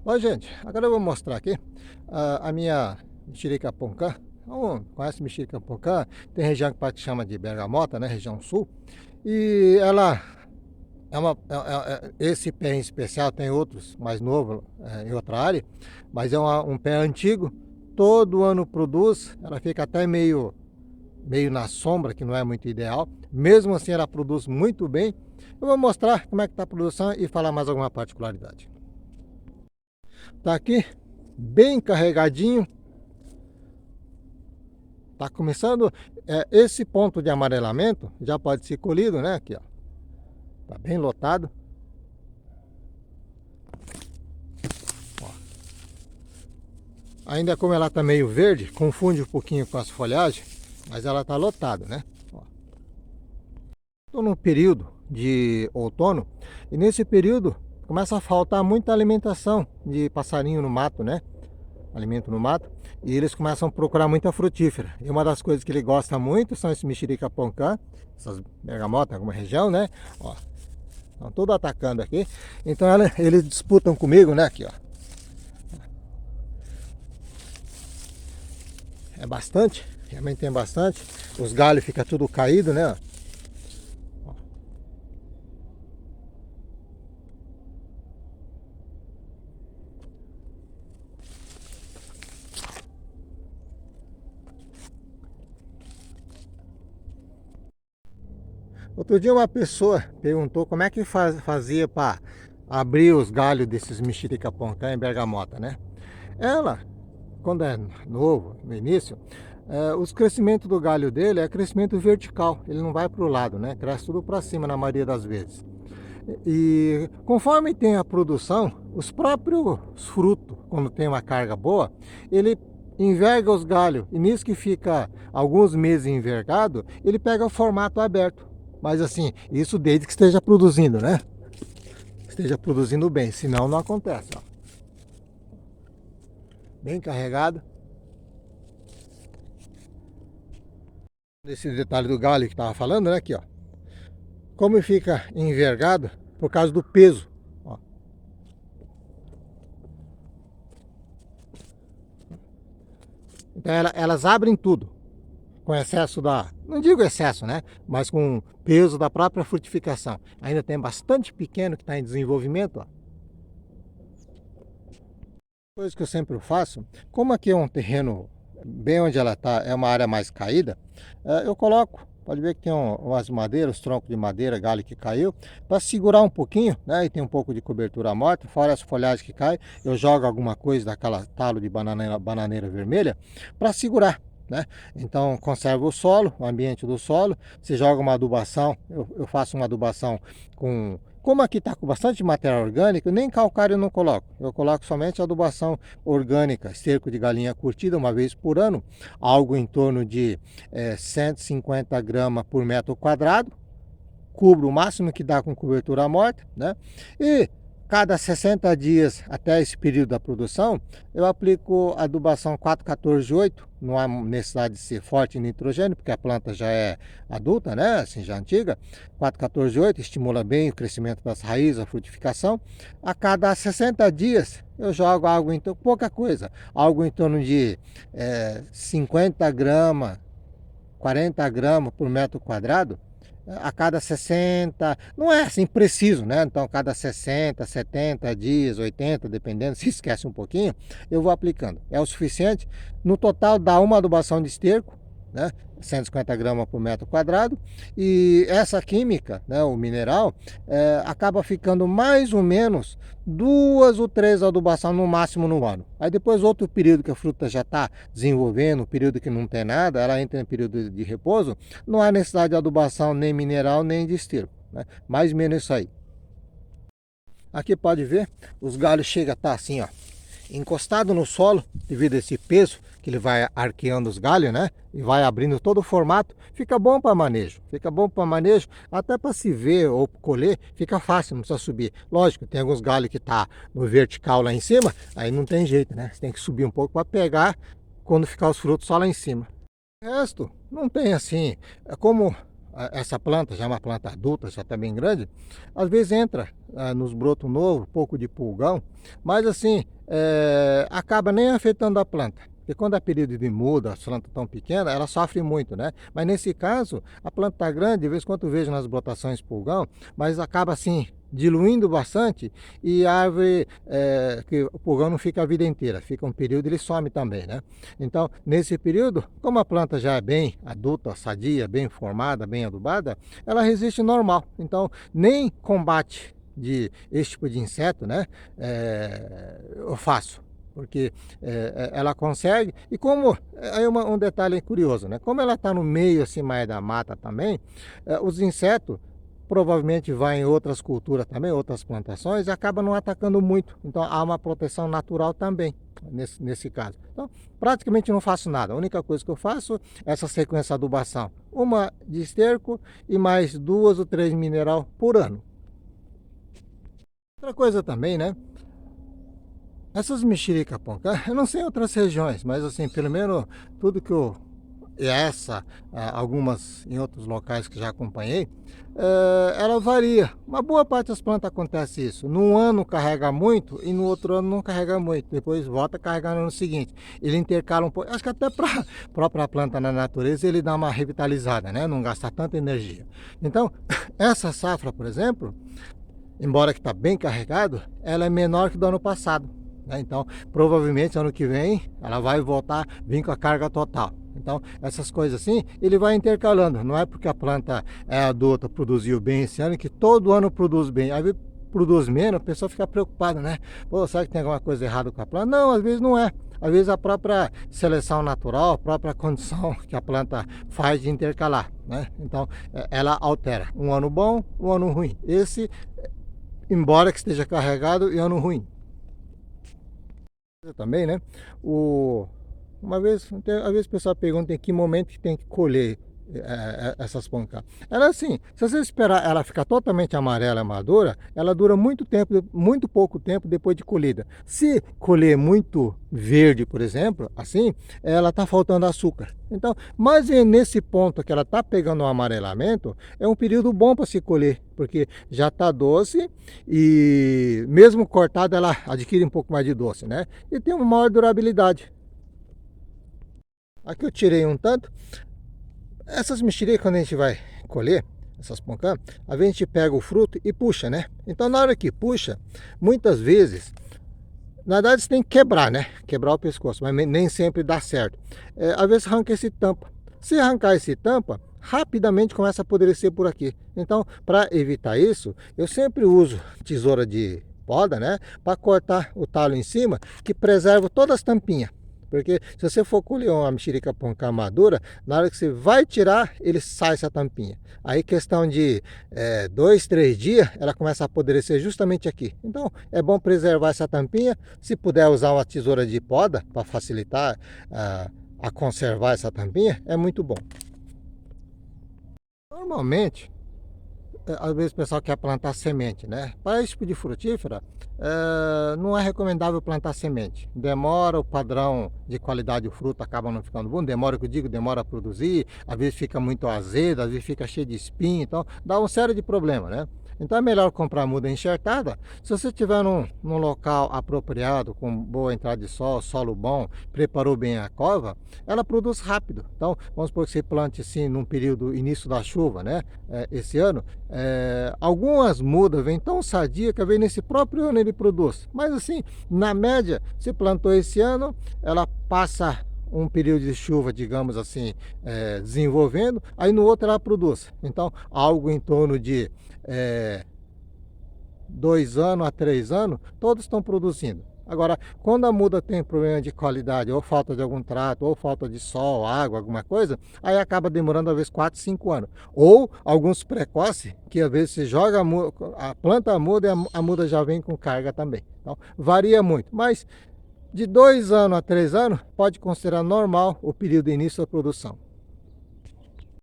Ó, gente, agora eu vou mostrar aqui a minha mexerica poncã. Conhece mexerica poncã? Tem região que chama de bergamota, né? Região sul. E ela esse pé em especial, tem outros mais novos em outra área, mas é um pé antigo. Todo ano produz, ela fica até meio na sombra, que não é muito ideal. Mesmo assim, ela produz muito bem. Eu vou mostrar como é que está a produção e falar mais alguma particularidade. Tá aqui, bem carregadinho. Tá começando, esse ponto de amarelamento já pode ser colhido, né? Aqui, ó. Tá bem lotado. Ó. Ainda como ela tá meio verde, confunde um pouquinho com as folhagens, mas ela tá lotada, né? Ó. Tô no período de outono e nesse período começa a faltar muita alimentação de passarinho no mato, né? Alimento no mato, e eles começam a procurar muita frutífera. E uma das coisas que ele gosta muito são esses mexerica poncã, essas bergamotas em alguma região, né? Ó, estão tudo atacando aqui. Então eles disputam comigo, né? Aqui, ó. É bastante, realmente tem bastante. Os galhos ficam tudo caído, né? Outro dia uma pessoa perguntou como é que fazia para abrir os galhos desses mexerica poncã em bergamota, né? Ela, quando é novo, no início, os crescimentos do galho dele é crescimento vertical, ele não vai para o lado, né? Cresce tudo para cima na maioria das vezes. E conforme tem a produção, os próprios frutos, quando tem uma carga boa, ele enverga os galhos, e nisso que fica alguns meses envergado, ele pega o formato aberto. Mas assim, isso desde que esteja produzindo, né? Esteja produzindo bem, senão não acontece, ó. Bem carregado. Esse detalhe do galho que estava falando, né? Aqui, ó. Como fica envergado por causa do peso, ó. Então elas abrem tudo com excesso não digo excesso, né? Mas com peso da própria frutificação. Ainda tem bastante pequeno que está em desenvolvimento, ó. Coisa que eu sempre faço, como aqui é um terreno bem onde ela está, é uma área mais caída, eu coloco, pode ver que tem umas madeiras, troncos de madeira, galho que caiu, para segurar um pouquinho, né? E tem um pouco de cobertura morta, fora as folhagens que caem, eu jogo alguma coisa daquela talo de bananeira vermelha para segurar, né? Então conserva o solo, o ambiente do solo. Você joga uma adubação, eu faço uma adubação como aqui está com bastante matéria orgânica, nem calcário eu não coloco. Eu coloco somente adubação orgânica, esterco de galinha curtida uma vez por ano, algo em torno de 150 gramas por metro quadrado. Cubro o máximo que dá com cobertura morta, né? E cada 60 dias até esse período da produção, eu aplico adubação 4-14-8, não há necessidade de ser forte em nitrogênio, porque a planta já é adulta, né? Assim, já antiga. 4-14-8 estimula bem o crescimento das raízes, a frutificação. A cada 60 dias, eu jogo algo, então, pouca coisa, algo em torno de 50 gramas, 40 gramas por metro quadrado, a cada 60, não é assim preciso, né? Então, a cada 60, 70 dias, 80, dependendo, se esquece um pouquinho, eu vou aplicando. É o suficiente. No total, dá uma adubação de esterco, né? 150 gramas por metro quadrado. E essa química, né, o mineral, acaba ficando mais ou menos 2 ou 3 adubações no máximo no ano. Aí depois outro período que a fruta já está desenvolvendo, período que não tem nada, ela entra em período de repouso, não há necessidade de adubação nem mineral nem de esterco, né? Mais ou menos isso aí. Aqui pode ver, os galhos chegam a estar assim, ó, encostado no solo, devido a esse peso que ele vai arqueando os galhos, né? E vai abrindo todo o formato. Fica bom para manejo, até para se ver ou colher, fica fácil, não precisa subir. Lógico, tem alguns galhos que tá no vertical lá em cima, aí não tem jeito, né? Você tem que subir um pouco para pegar quando ficar os frutos só lá em cima. O resto não tem assim, é como essa planta, já é uma planta adulta, já está bem grande, às vezes entra nos brotos novos, um pouco de pulgão, mas assim, acaba nem afetando a planta. Porque quando é período de muda, as plantas tão pequenas, ela sofre muito, né? Mas nesse caso, a planta está grande, de vez em quando eu vejo nas brotações pulgão, mas acaba assim, diluindo bastante e a árvore, que o pulgão não fica a vida inteira, fica um período e ele some também, né? Então, nesse período, como a planta já é bem adulta, sadia, bem formada, bem adubada, ela resiste normal. Então, nem combate de esse tipo de inseto, né? Eu faço. Porque ela consegue, e como, aí um detalhe curioso, né? Como ela está no meio assim mais da mata também, os insetos provavelmente vão em outras culturas também, outras plantações, e acaba não atacando muito. Então há uma proteção natural também, nesse caso. Então praticamente não faço nada, a única coisa que eu faço é essa sequência de adubação. Uma de esterco e mais 2 ou 3 mineral por ano. Outra coisa também, né? Essas mexerica poncã, eu não sei em outras regiões, mas assim, pelo menos tudo que eu... algumas em outros locais que já acompanhei, ela varia. Uma boa parte das plantas acontece isso. Num ano carrega muito e no outro ano não carrega muito. Depois volta a carregar no ano seguinte. Ele intercala um pouco. Acho que até para a própria planta na natureza ele dá uma revitalizada, né? Não gasta tanta energia. Então, essa safra, por exemplo, embora que está bem carregado, ela é menor que do ano passado. Então, provavelmente ano que vem ela vai voltar, vir com a carga total. Então, essas coisas assim, ele vai intercalando. Não é porque a planta é adulta, produziu bem esse ano, que todo ano produz bem. Aí produz menos, a pessoa fica preocupada, né? Pô, será que tem alguma coisa errada com a planta? Não, às vezes não é. Às vezes a própria seleção natural, a própria condição que a planta faz de intercalar, né? Então, ela altera. Um ano bom, um ano ruim. Esse, embora que esteja carregado, é ano ruim. Também, né? Uma vez, às vezes o pessoal pergunta em que momento que tem que colher essas poncã. Ela assim, se você esperar ela ficar totalmente amarela, madura, ela dura muito tempo, muito pouco tempo depois de colhida. Se colher muito verde, por exemplo, assim, ela está faltando açúcar. Então, mas nesse ponto que ela está pegando o amarelamento, é um período bom para se colher, porque já está doce e mesmo cortada ela adquire um pouco mais de doce, né? E tem uma maior durabilidade. Aqui eu tirei um tanto. Essas mexericas, quando a gente vai colher, essas poncã, a gente pega o fruto e puxa, né? Então na hora que puxa, muitas vezes, na verdade você tem que quebrar, né? Quebrar o pescoço, mas nem sempre dá certo. Às vezes arranca esse tampa. Se arrancar esse tampa, rapidamente começa a apodrecer por aqui. Então, para evitar isso, eu sempre uso tesoura de poda, né? Para cortar o talo em cima, que preserva todas as tampinhas. Porque se você for colher uma mexerica poncã madura, na hora que você vai tirar, ele sai essa tampinha. Aí questão de 2, 3 dias, ela começa a apodrecer justamente aqui. Então é bom preservar essa tampinha. Se puder usar uma tesoura de poda para facilitar a conservar essa tampinha, é muito bom. Normalmente, às vezes o pessoal quer plantar semente, né? Para esse tipo de frutífera, não é recomendável plantar semente. Demora, o padrão de qualidade do fruto acaba não ficando bom. Demora, que eu digo, demora a produzir. Às vezes fica muito azedo, às vezes fica cheio de espinho. Então, dá uma série de problemas, né? Então é melhor comprar muda enxertada. Se você estiver num local apropriado, com boa entrada de sol, solo bom, preparou bem a cova, ela produz rápido. Então vamos supor que você plante assim num período início da chuva, né? Esse ano, algumas mudas vêm tão sadia que vem nesse próprio ano ele produz. Mas assim, na média, se plantou esse ano, ela passa um período de chuva, digamos assim, desenvolvendo, aí no outro ela produz. Então algo em torno de 2 anos a 3 anos, todos estão produzindo. Agora, quando a muda tem problema de qualidade, ou falta de algum trato, ou falta de sol, água, alguma coisa, aí acaba demorando às vezes 4, 5 anos. Ou alguns precoces, que às vezes se joga a planta muda e a muda já vem com carga também. Então, varia muito, mas de 2 anos a 3 anos, pode considerar normal o período de início da produção.